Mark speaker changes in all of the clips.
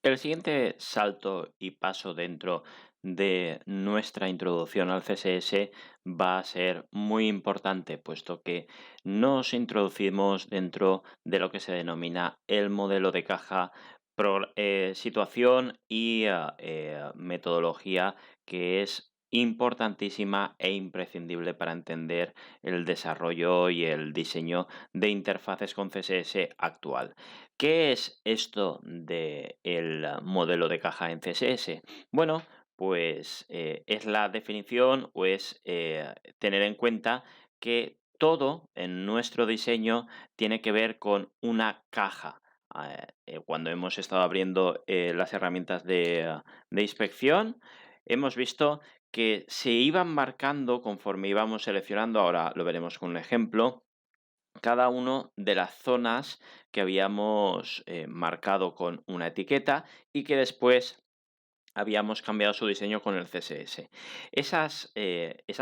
Speaker 1: El siguiente salto y paso dentro de nuestra introducción al CSS va a ser muy importante, puesto que nos introducimos dentro de lo que se denomina el modelo de caja, situación y metodología, que es importantísima e imprescindible para entender el desarrollo y el diseño de interfaces con CSS actual. ¿Qué es esto del modelo de caja en CSS? Bueno, pues es la definición o es tener en cuenta que todo en nuestro diseño tiene que ver con una caja. Cuando hemos estado abriendo las herramientas de inspección, hemos visto que se iban marcando conforme íbamos seleccionando, ahora lo veremos con un ejemplo, cada uno de las zonas que habíamos marcado con una etiqueta y que después habíamos cambiado su diseño con el CSS. Esas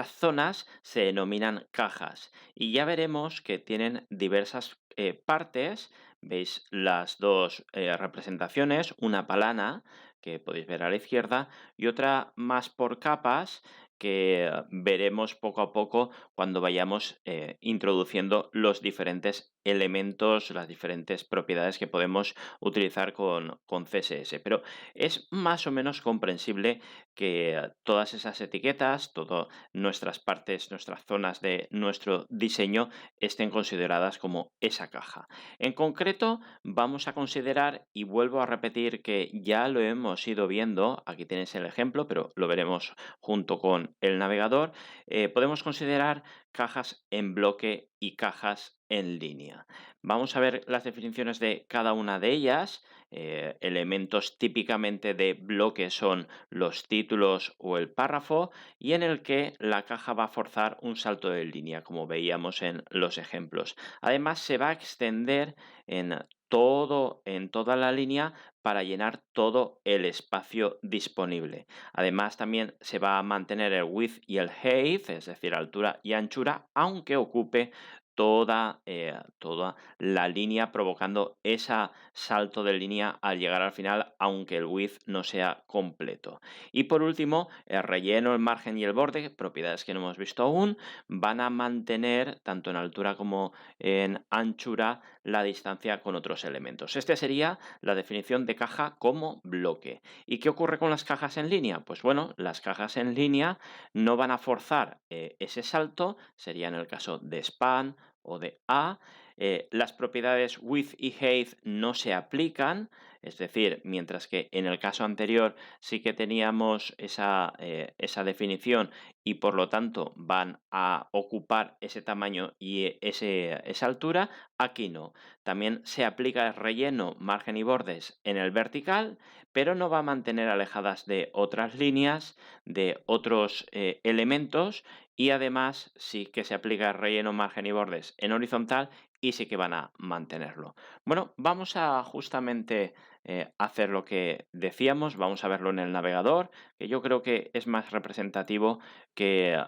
Speaker 1: zonas se denominan cajas y ya veremos que tienen diversas partes. Veis las dos representaciones, una plana que podéis ver a la izquierda y otra más por capas que veremos poco a poco cuando vayamos introduciendo los diferentes elementos, las diferentes propiedades que podemos utilizar con CSS. Pero es más o menos comprensible que todas esas etiquetas, todas nuestras partes, nuestras zonas de nuestro diseño estén consideradas como esa caja. En concreto, vamos a considerar, y vuelvo a repetir que ya lo hemos ido viendo, aquí tenéis el ejemplo, pero lo veremos junto con el navegador, podemos considerar cajas en bloque y cajas en línea. Vamos a ver las definiciones de cada una de ellas. Elementos típicamente de bloque son los títulos o el párrafo, y en el que la caja va a forzar un salto de línea, como veíamos en los ejemplos. Además, se va a extender en en toda la línea para llenar todo el espacio disponible. Además, también se va a mantener el width y el height, es decir, altura y anchura, aunque ocupe toda la línea, provocando ese salto de línea al llegar al final, aunque el width no sea completo. Y por último, el relleno, el margen y el borde, propiedades que no hemos visto aún, van a mantener, tanto en altura como en anchura, la distancia con otros elementos. Esta sería la definición de caja como bloque. ¿Y qué ocurre con las cajas en línea? Pues bueno, las cajas en línea no van a forzar ese salto, sería en el caso de span o de A. Las propiedades width y height no se aplican, es decir, mientras que en el caso anterior sí que teníamos esa definición y por lo tanto van a ocupar ese tamaño y esa altura, aquí no. También se aplica el relleno, margen y bordes en el vertical, pero no va a mantener alejadas de otras líneas, de otros elementos, y además sí que se aplica el relleno, margen y bordes en horizontal y sí que van a mantenerlo. Bueno, vamos a justamente hacer lo que decíamos, vamos a verlo en el navegador, que yo creo que es más representativo que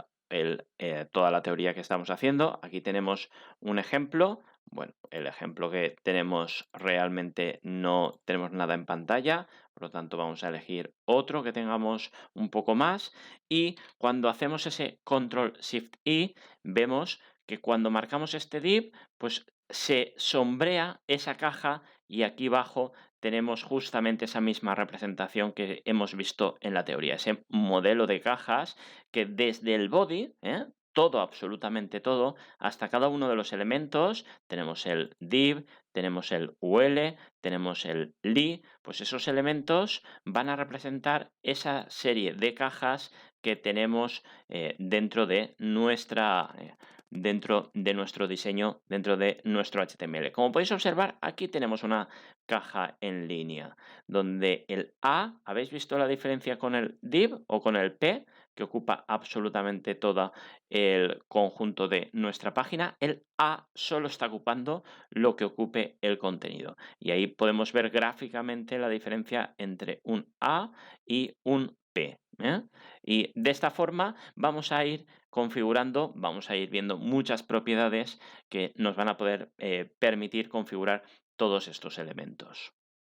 Speaker 1: toda la teoría que estamos haciendo. Aquí tenemos un ejemplo. Bueno, el ejemplo que tenemos realmente no tenemos nada en pantalla, por lo tanto vamos a elegir otro que tengamos un poco más, y cuando hacemos ese Control Shift I vemos que cuando marcamos este div, pues se sombrea esa caja y aquí abajo tenemos justamente esa misma representación que hemos visto en la teoría, ese modelo de cajas que desde el body, todo, absolutamente todo, hasta cada uno de los elementos, tenemos el div, tenemos el UL, tenemos el li, pues esos elementos van a representar esa serie de cajas que tenemos dentro de nuestro diseño, dentro de nuestro HTML. Como podéis observar, aquí tenemos una caja en línea, donde el A, ¿habéis visto la diferencia con el div o con el P, que ocupa absolutamente todo el conjunto de nuestra página? El A solo está ocupando lo que ocupe el contenido. Y ahí podemos ver gráficamente la diferencia entre un A y un P. Y de esta forma vamos a ir configurando, vamos a ir viendo muchas propiedades que nos van a poder permitir configurar todos estos elementos.